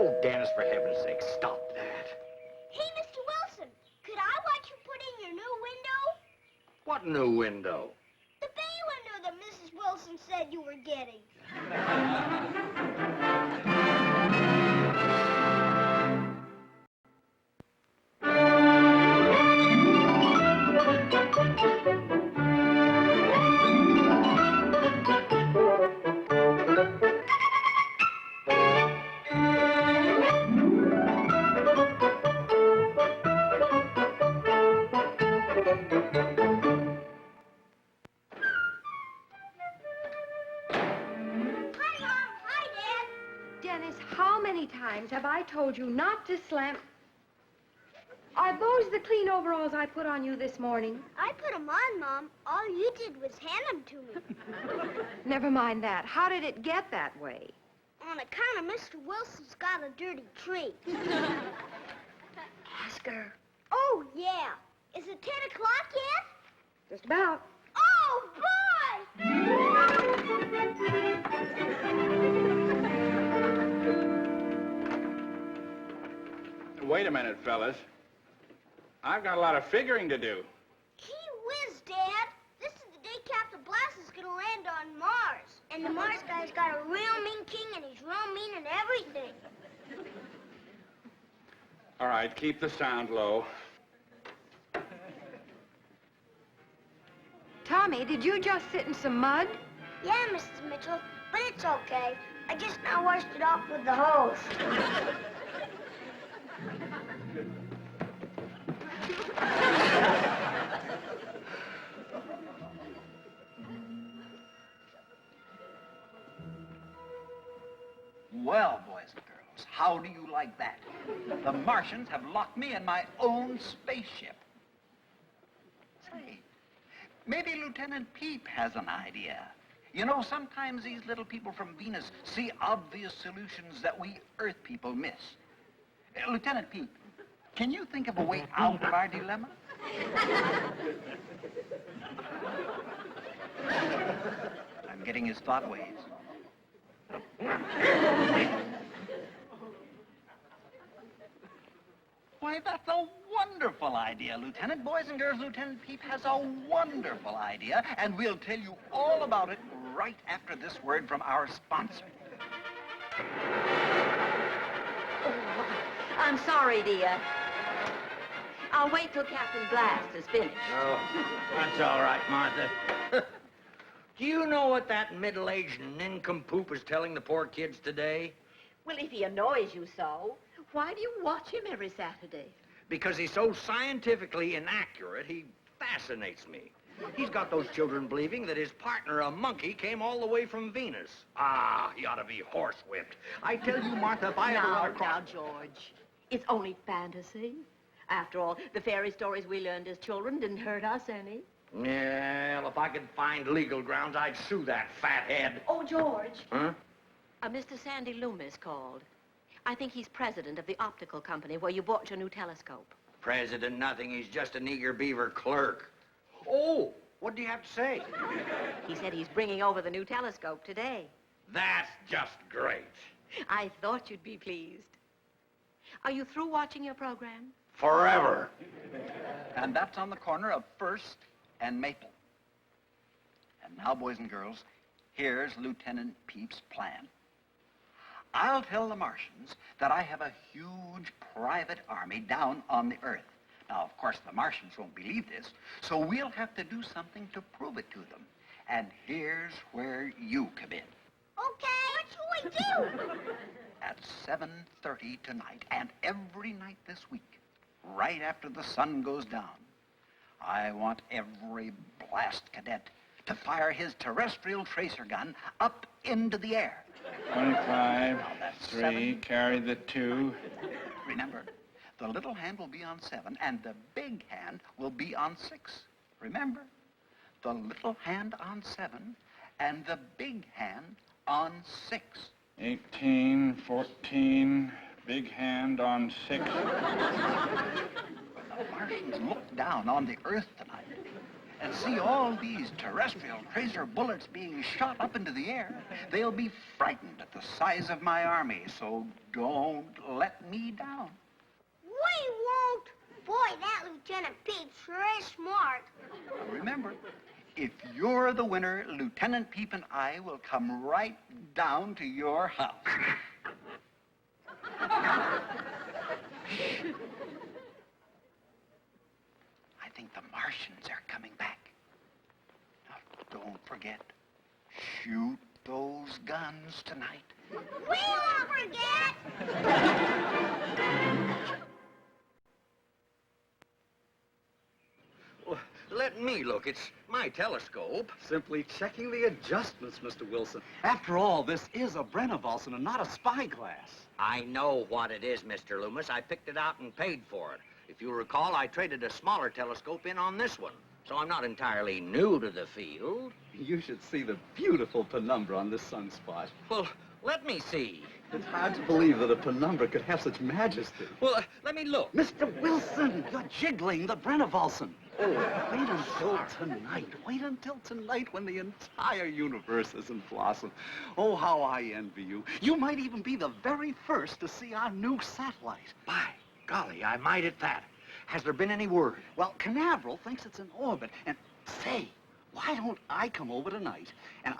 Oh, Dennis, for heaven's sake, stop that. Hey, Mr. Wilson, could I watch you put in your new window? What new window? The bay window that Mrs. Wilson said you were getting. Have I told you not to slam... Are those the clean overalls I put on you this morning? I put them on, Mom. All you did was hand them to me. Never mind that. How did it get that way? On account of Mr. Wilson's got a dirty tree. Ask her. Oh, yeah. Is it 10 o'clock yet? Just about. Oh, boy! Wait a minute, fellas. I've got a lot of figuring to do. Gee whiz, Dad. This is the day Captain Blast is going to land on Mars. And the Mars guy's got a real mean king, and he's real mean in everything. All right, keep the sound low. Tommy, did you just sit in some mud? Yeah, Mrs. Mitchell, but it's okay. I just now washed it off with the hose. Well, boys and girls, how do you like that? The Martians have locked me in my own spaceship. Say, maybe Lieutenant Peep has an idea. You know, sometimes these little people from Venus see obvious solutions that we Earth people miss. Lieutenant Peep, can you think of a way out of our dilemma? I'm getting his thought waves. Why, that's a wonderful idea, Lieutenant. Boys and girls, Lieutenant Peep has a wonderful idea, and we'll tell you all about it right after this word from our sponsor. Oh, I'm sorry, dear. I'll wait till Captain Blast is finished. Oh, that's all right, Martha. Do you know what that middle-aged nincompoop is telling the poor kids today? Well, if he annoys you so, why do you watch him every Saturday? Because he's so scientifically inaccurate, he fascinates me. He's got those children believing that his partner, a monkey, came all the way from Venus. Ah, he ought to be horsewhipped. I tell you, Martha, if I ever run across... Now, George, it's only fantasy. After all, the fairy stories we learned as children didn't hurt us any. Yeah, well, if I could find legal grounds, I'd sue that fathead. Oh, George. Huh? Mr. Sandy Loomis called. I think he's president of the optical company where you bought your new telescope. President nothing, he's just an eager beaver clerk. Oh, what do you have to say? He said he's bringing over the new telescope today. That's just great. I thought you'd be pleased. Are you through watching your program? Forever. And that's on the corner of First and Maple. And now, boys and girls, here's Lieutenant Peep's plan. I'll tell the Martians that I have a huge private army down on the Earth. Now, of course, the Martians won't believe this, so we'll have to do something to prove it to them. And here's where you come in. Okay, what should we do? At 7:30 tonight, and every night this week, right after the sun goes down, I want every blast cadet to fire his terrestrial tracer gun up into the air. 25, Now, that's 3, 7. carry the 2. Remember, the little hand will be on 7, and the big hand will be on 6. Remember, the little hand on 7, and the big hand on 6. 18, 14, big hand on 6. When the Martians look down on the Earth tonight, and see all these terrestrial cruiser bullets being shot up into the air, they'll be frightened at the size of my army, so don't let me down. We won't. Boy, that Lieutenant Pete's sure is smart. Remember, if you're the winner, Lieutenant Peep and I will come right down to your house. I think the Martians are coming back. Now, don't forget, shoot those guns tonight. We won't forget. Well, let me look. It's my telescope. Simply checking the adjustments, Mr. Wilson. After all, this is a Brenner-Wilson and not a spyglass. I know what it is, Mr. Loomis. I picked it out and paid for it. If you recall, I traded a smaller telescope in on this one. So I'm not entirely new to the field. You should see the beautiful penumbra on this sunspot. Well, let me see. It's hard to believe that a penumbra could have such majesty. Well, let me look. Mr. Wilson, you're jiggling the Brenner-Wilson. Oh, wait until tonight. Wait until tonight when the entire universe is in blossom. Oh, how I envy you. You might even be the very first to see our new satellite. By golly, I might at that. Has there been any word? Well, Canaveral thinks it's in orbit. And say, why don't I come over tonight? And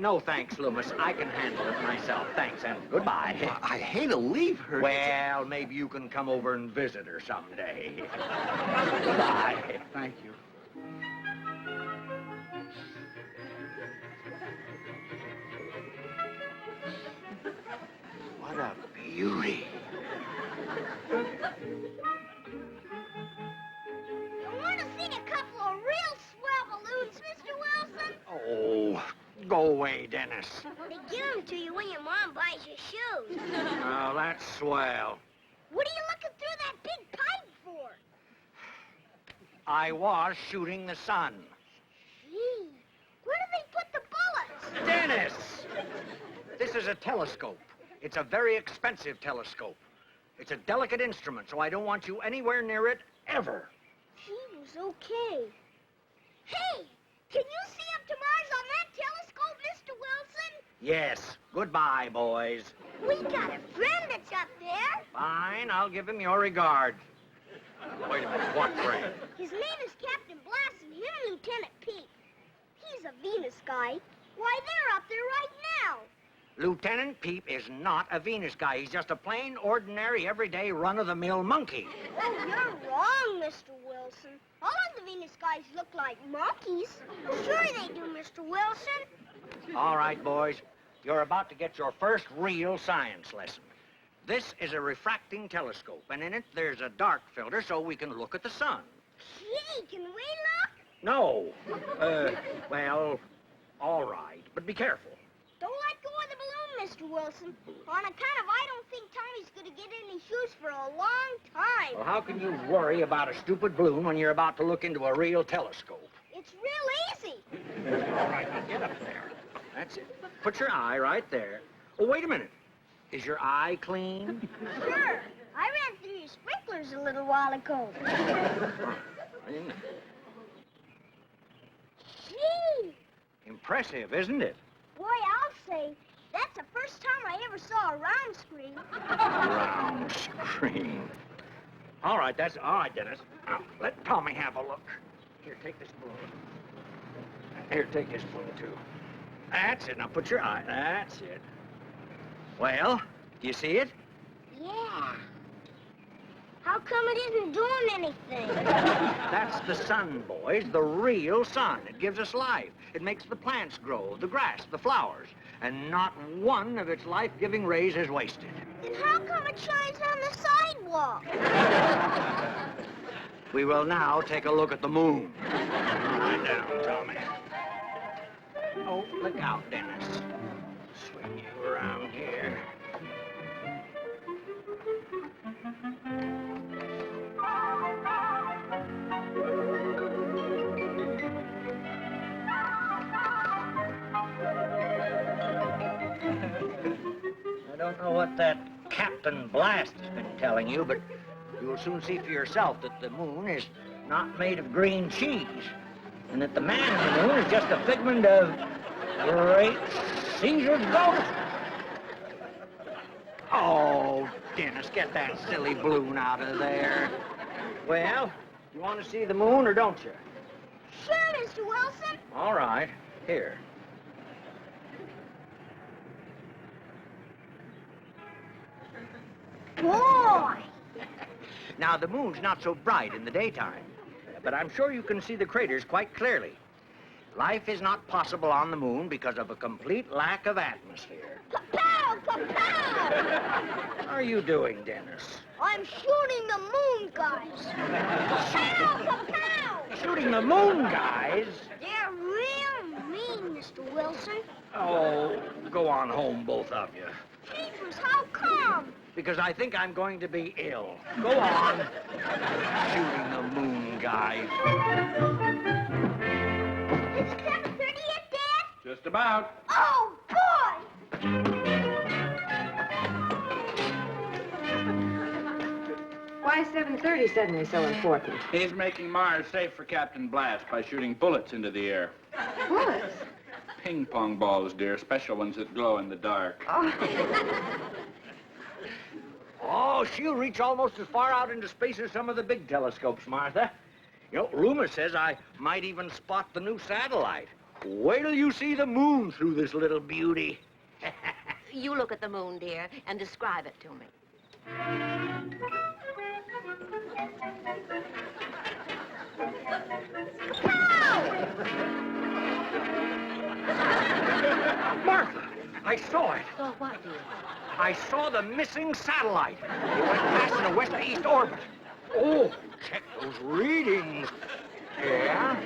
No thanks, Loomis. I can handle it myself. Thanks, and goodbye. I hate to leave her. Well, maybe you can come over and visit her someday. Goodbye. Thank you. What a beauty. You want to see a couple of real swell balloons, Mr. Wilson? Oh, go away, Dennis. They give them to you when your mom buys you shoes. Oh, that's swell. What are you looking through that big pipe for? I was shooting the sun. Gee, where do they put the bullets? Dennis! This is a telescope. It's a very expensive telescope. It's a delicate instrument, so I don't want you anywhere near it, ever. He was okay. Hey, can you see up to Mars on that telescope, Mr. Wilson? Yes. Goodbye, boys. We got a friend that's up there. Fine, I'll give him your regard. Wait a minute, what friend? His name is Captain Blass and him Lieutenant Pete. He's a Venus guy. Why, they're up there right now. Lieutenant Peep is not a Venus guy. He's just a plain, ordinary, everyday, run-of-the-mill monkey. Oh, you're wrong, Mr. Wilson. All of the Venus guys look like monkeys. Sure they do, Mr. Wilson. All right, boys. You're about to get your first real science lesson. This is a refracting telescope, and in it there's a dark filter so we can look at the sun. Gee, can we look? No. Well, all right, but be careful. Don't let go of the balloon, Mr. Wilson. On account of I don't think Tommy's going to get any shoes for a long time. Well, how can you worry about a stupid balloon when you're about to look into a real telescope? It's real easy. All right, now get up there. That's it. Put your eye right there. Oh, wait a minute. Is your eye clean? Sure. I ran through your sprinklers a little while ago. Gee, Impressive, isn't it? boy, I'll say, that's the first time I ever saw a round screen. Round screen. All right, Dennis. Now, let Tommy have a look. Here, take this balloon. Here, take this balloon, too. That's it. Now, put your eye. That's it. Well, do you see it? Yeah. How come it isn't doing anything? That's the sun, boys, the real sun. It gives us life. It makes the plants grow, the grass, the flowers. And not one of its life-giving rays is wasted. Then how come it shines on the sidewalk? We will now take a look at the moon. Lie down, Tommy. Oh, look out, Dennis. Swing you around here. I don't know what that Captain Blast has been telling you, but you'll soon see for yourself that the moon is not made of green cheese, and that the man in the moon is just a figment of great Caesar's ghost. Oh, Dennis, get that silly balloon out of there. Well, you want to see the moon or don't you? Sure, Mr. Wilson. All right, here. Boy! Now, the moon's not so bright in the daytime, but I'm sure you can see the craters quite clearly. Life is not possible on the moon because of a complete lack of atmosphere. Kapow! Kapow! What are you doing, Dennis? I'm shooting the moon guys. Kapow! Kapow! Shooting the moon, guys? They're real mean, Mr. Wilson. Oh, go on home, both of you. Jeepers, how come? Because I think I'm going to be ill. Go on. Shooting the moon, guys. Is it 7:30 yet, Dad? Just about. Oh, boy! Why is 7:30 suddenly so important? He's making Mars safe for Captain Blast by shooting bullets into the air. Bullets? Ping-pong balls, dear. Special ones that glow in the dark. Oh. Oh, she'll reach almost as far out into space as some of the big telescopes, Martha. You know, rumor says I might even spot the new satellite. Wait till you see the moon through this little beauty. You look at the moon, dear, and describe it to me. Martha, I saw it. So what, dear? I saw the missing satellite. It went past in a west-to-east orbit. Oh, check those readings. Yeah,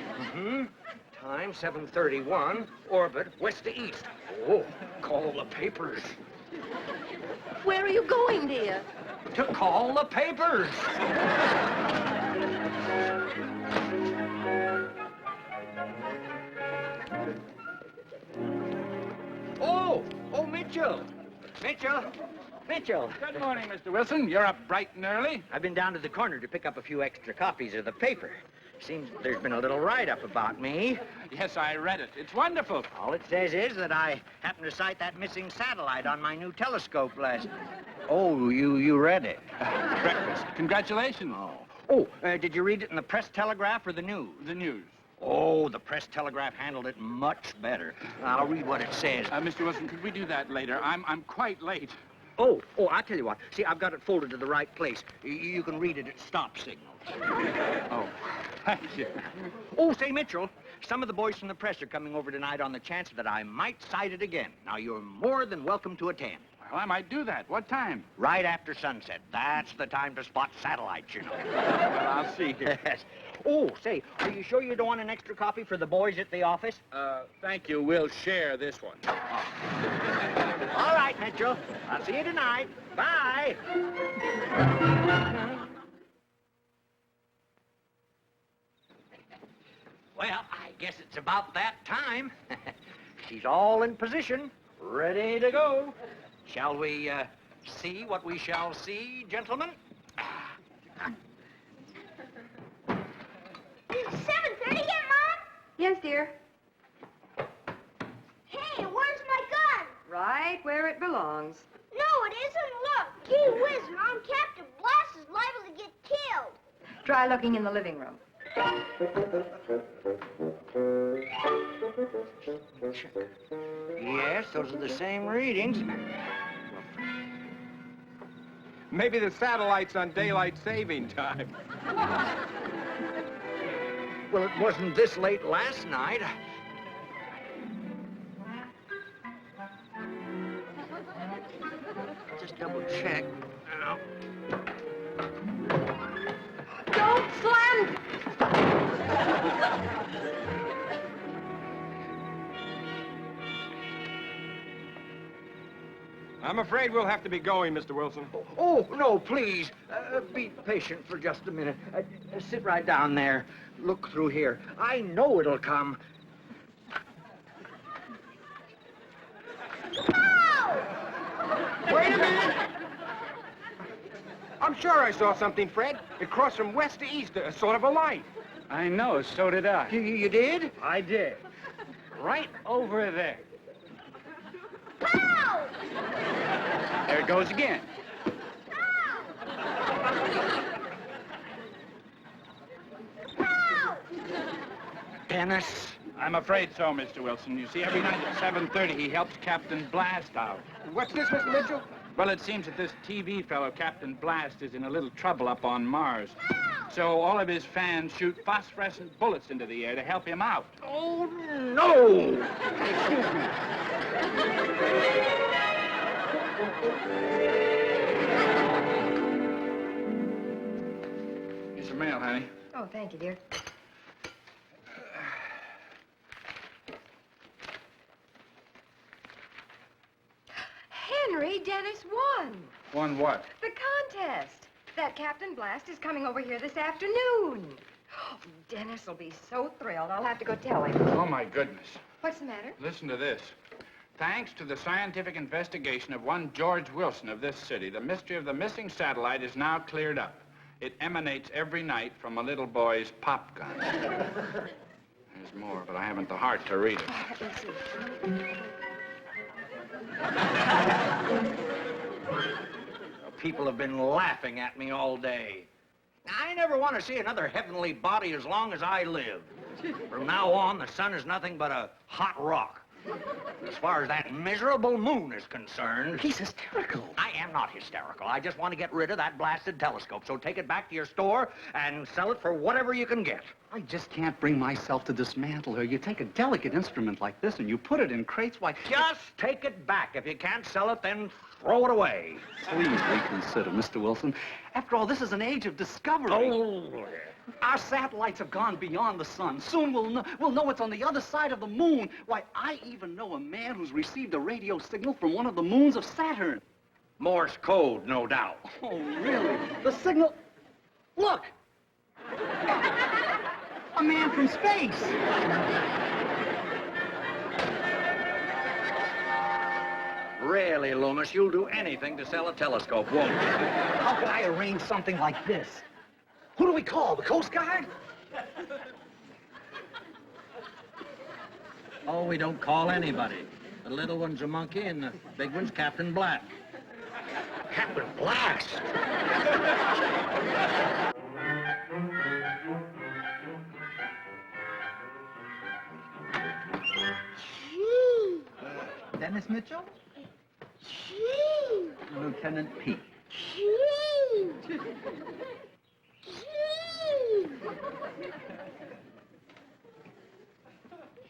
Time 7:31, orbit west to east. Oh, call the papers. Where are you going, dear? To call the papers. Oh, Mitchell. Mitchell. Good morning, Mr. Wilson. You're up bright and early. I've been down to the corner to pick up a few extra copies of the paper. Seems there's been a little write-up about me. Yes, I read it. It's wonderful. All it says is that I happened to sight that missing satellite on my new telescope last... Oh, you read it? Breakfast. Congratulations. Did you read it in the Press Telegraph or the news? The news. Oh, the Press Telegraph handled it much better. I'll read what it says. Mr. Wilson, could we do that later? I'm quite late. Oh, I'll tell you what. See, I've got it folded to the right place. You can read it at stop signals. Oh, thank you. Oh, say, Mitchell, some of the boys from the press are coming over tonight on the chance that I might sight it again. Now, you're more than welcome to attend. Well, I might do that. What time? Right after sunset. That's the time to spot satellites, you know. Well, I'll see you. Yes. Oh, say, are you sure you don't want an extra copy for the boys at the office? Thank you. We'll share this one. All right, Mitchell. I'll see you tonight. Bye. Well, I guess it's about that time. She's all in position, ready to go. Shall we see what we shall see, gentlemen? Is it 7:30 yet, Mom? Yes, dear. Hey, where's my gun? Right where it belongs. No, it isn't. Look, gee whiz, Mom, Captain Blast is liable to get killed. Try looking in the living room. Yes, those are the same readings. Maybe the satellite's on daylight saving time. Well, it wasn't this late last night. Just double check. Now. Don't slam! I'm afraid we'll have to be going, Mr. Wilson. Oh, no, please. Be patient for just a minute. Sit right down there. Look through here. I know it'll come. No! Wait a minute. I'm Sure, I saw something, Fred. It crossed from west to east, a sort of a light. I know, so did I. You did? I did. Right over there. Pow! There it goes again. Pow! Dennis. I'm afraid so, Mr. Wilson. You see, every night at 7:30, he helps Captain Blast out. What's this, Mr. Mitchell? Well, it seems that this TV fellow, Captain Blast, is in a little trouble up on Mars. So all of his fans shoot phosphorescent bullets into the air to help him out. Oh, no! Excuse me. Here's your mail, honey. Oh, thank you, dear. Henry, Dennis won. Won what? The contest. That Captain Blast is coming over here this afternoon. Oh, Dennis will be so thrilled. I'll have to go tell him. Oh, my goodness. What's the matter? Listen to this. Thanks to the scientific investigation of one George Wilson of this city, the mystery of the missing satellite is now cleared up. It emanates every night from a little boy's pop gun. There's more, but I haven't the heart to read it. Let's see. People have been laughing at me all day. I never want to see another heavenly body as long as I live. From now on, the sun is nothing but a hot rock. As far as that miserable moon is concerned... He's hysterical. I am not hysterical. I just want to get rid of that blasted telescope. So take it back to your store and sell it for whatever you can get. I just can't bring myself to dismantle her. You take a delicate instrument like this and you put it in crates, why... Just take it back. If you can't sell it, then throw it away. Please reconsider, Mr. Wilson. After all, this is an age of discovery. Oh, Our satellites have gone beyond the sun. Soon we'll know what's on the other side of the moon. Why, I even know a man who's received a radio signal from one of the moons of Saturn. Morse code, no doubt. Oh, really? The signal... Look! A man from space! Really, Loomis, you'll do anything to sell a telescope, won't you? How could I arrange something like this? Who do we call? The Coast Guard? Oh, we don't call anybody. The little one's a monkey and the big one's Captain Black. Captain Blast! Gee. Dennis Mitchell? Gee. Lieutenant P. Gee. Gee.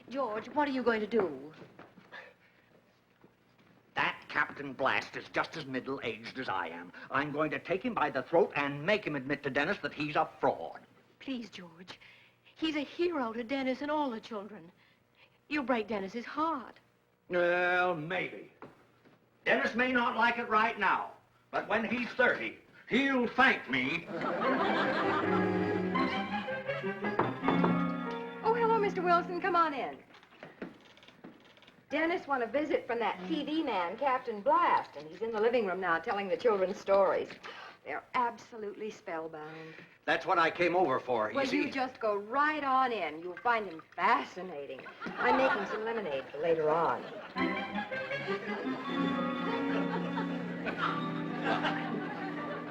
George, what are you going to do? That Captain Blast is just as middle-aged as I am. I'm going to take him by the throat and make him admit to Dennis that he's a fraud. Please, George. He's a hero to Dennis and all the children. You'll break Dennis's heart. Well, maybe. Dennis may not like it right now, but when he's 30, he'll thank me. Oh, hello, Mr. Wilson. Come on in. Dennis won a visit from that TV man, Captain Blast, and he's in the living room now telling the children stories. They're absolutely spellbound. That's what I came over for. Well, see... you just go right on in. You'll find him fascinating. I'm making some lemonade for later on.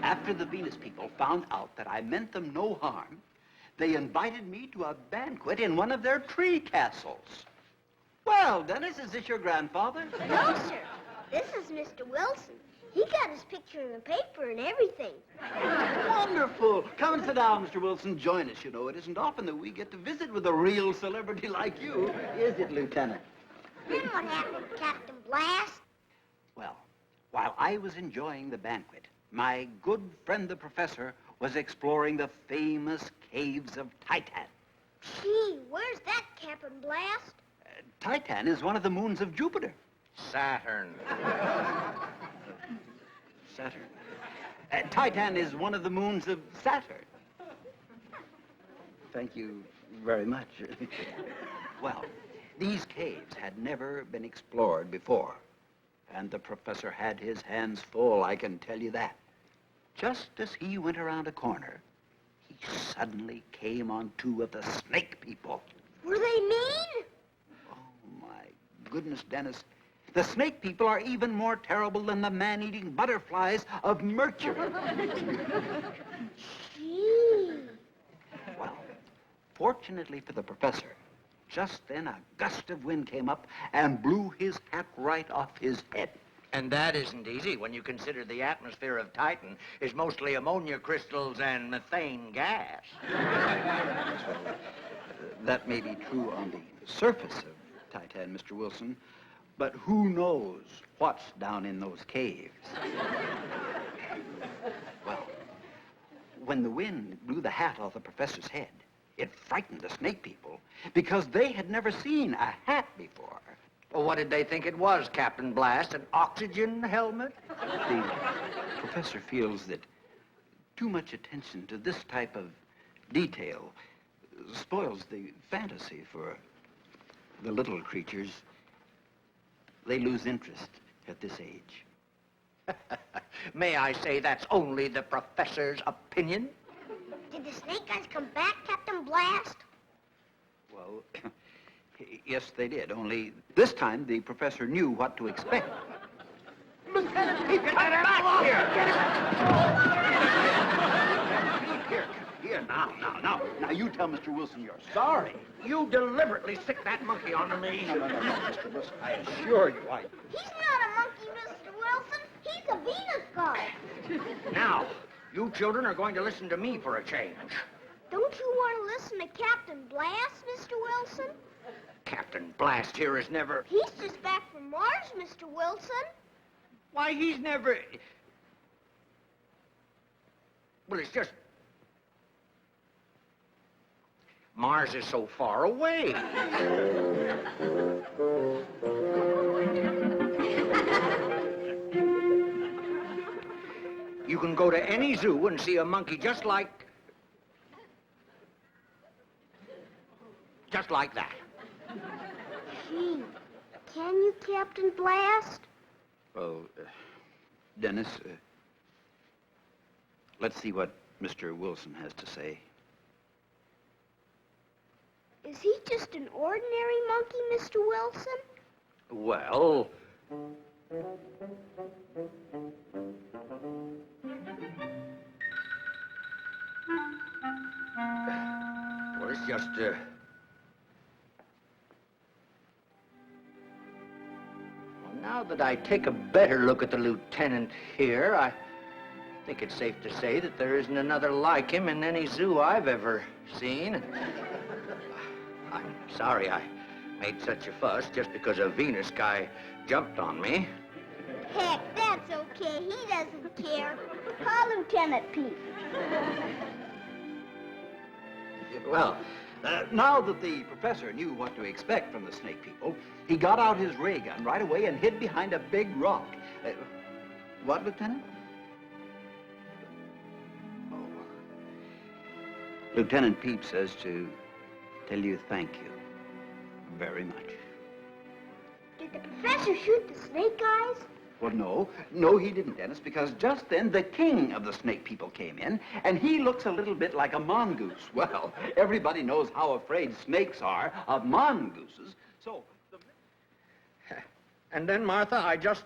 After the Venus people found out that I meant them no harm, they invited me to a banquet in one of their tree castles. Well, Dennis, is this your grandfather? No, sir. This is Mr. Wilson. He got his picture in the paper and everything. Wonderful. Come and sit down, Mr. Wilson. Join us. You know, it isn't often that we get to visit with a real celebrity like you. Is it, Lieutenant? Then what happened to Captain Blast? Well, while I was enjoying the banquet, my good friend the professor was exploring the famous caves of Titan. Gee, where's that, Captain Blast? Titan is one of the moons of Jupiter. Saturn. Saturn. Titan is one of the moons of Saturn. Thank you very much. Well, these caves had never been explored before, and the professor had his hands full, I can tell you that. just as he went around a corner, he suddenly came on two of the snake people. Were they mean? Oh, my goodness, Dennis. The snake people are even more terrible than the man-eating butterflies of Mercury. Gee. Well, fortunately for the professor, just then a gust of wind came up and blew his hat right off his head. And that isn't easy when you consider the atmosphere of Titan is mostly ammonia crystals and methane gas. That may be true on the surface of Titan, Mr. Wilson, but who knows what's down in those caves? Well, when the wind blew the hat off the professor's head, it frightened the snake people because they had never seen a hat before. Well, what did they think it was, Captain Blast? An oxygen helmet? The professor feels that too much attention to this type of detail spoils the fantasy for the little creatures. They lose interest at this age. May I say that's only the professor's opinion? Did the snake guys come back, Captain Blast? Well, yes, they did, only this time the professor knew what to expect. Lieutenant, get back here! Get Here, now, you tell Mr. Wilson you're sorry. You deliberately sicked that monkey onto me. No, Mr. Wilson, I assure you, He's not a monkey, Mr. Wilson. He's a Venus god. Now, you children are going to listen to me for a change. Don't you want to listen to Captain Blast, Mr. Wilson? Captain Blast here has never... He's just back from Mars, Mr. Wilson. Why, he's never... Well, it's just... Mars is so far away. You can go to any zoo and see a monkey just like that. Gee, can you, Captain Blast? Well, Dennis, let's see what Mr. Wilson has to say. Is he just an ordinary monkey, Mr. Wilson? Well... Well, it's just, Well, now that I take a better look at the lieutenant here, I think it's safe to say that there isn't another like him in any zoo I've ever seen. I'm sorry I made such a fuss just because a Venus guy jumped on me. Heck, that's okay. He doesn't care. Call Lieutenant Pete. Well, now that the professor knew what to expect from the snake people, he got out his ray gun right away and hid behind a big rock. What, Lieutenant? Oh. Lieutenant Peep says to tell you thank you very much. Did the professor shoot the snake guys? Well, no, he didn't, Dennis, because just then the king of the snake people came in, and he looks a little bit like a mongoose. Well, everybody knows how afraid snakes are of mongooses, so... And then, Martha, I just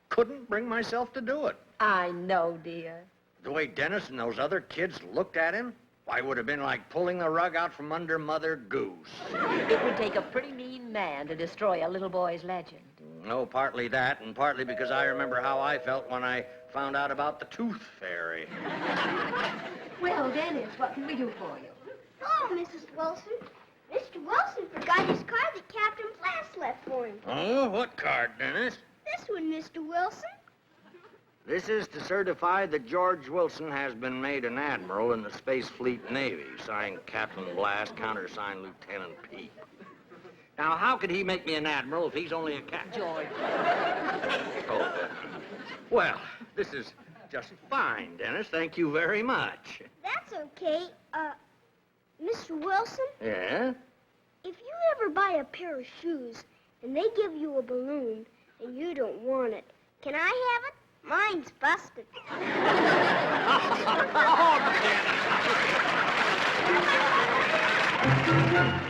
couldn't bring myself to do it. I know, dear. The way Dennis and those other kids looked at him, why, it would have been like pulling the rug out from under Mother Goose. It would take a pretty mean man to destroy a little boy's legend. No, partly that, and partly because I remember how I felt when I found out about the tooth fairy. Well, Dennis, what can we do for you? Hello, Mrs. Wilson. Mr. Wilson forgot his card that Captain Blast left for him. Oh, what card, Dennis? This one, Mr. Wilson. This is to certify that George Wilson has been made an admiral in the Space Fleet Navy, signed Captain Blast, countersigned Lieutenant Peep. Now, how could he make me an admiral if he's only a captain? George. Oh, well, this is just fine, Dennis. Thank you very much. That's okay. Mr. Wilson, Yeah? if you ever buy a pair of shoes and they give you a balloon and you don't want it, can I have it? Mine's busted. Oh,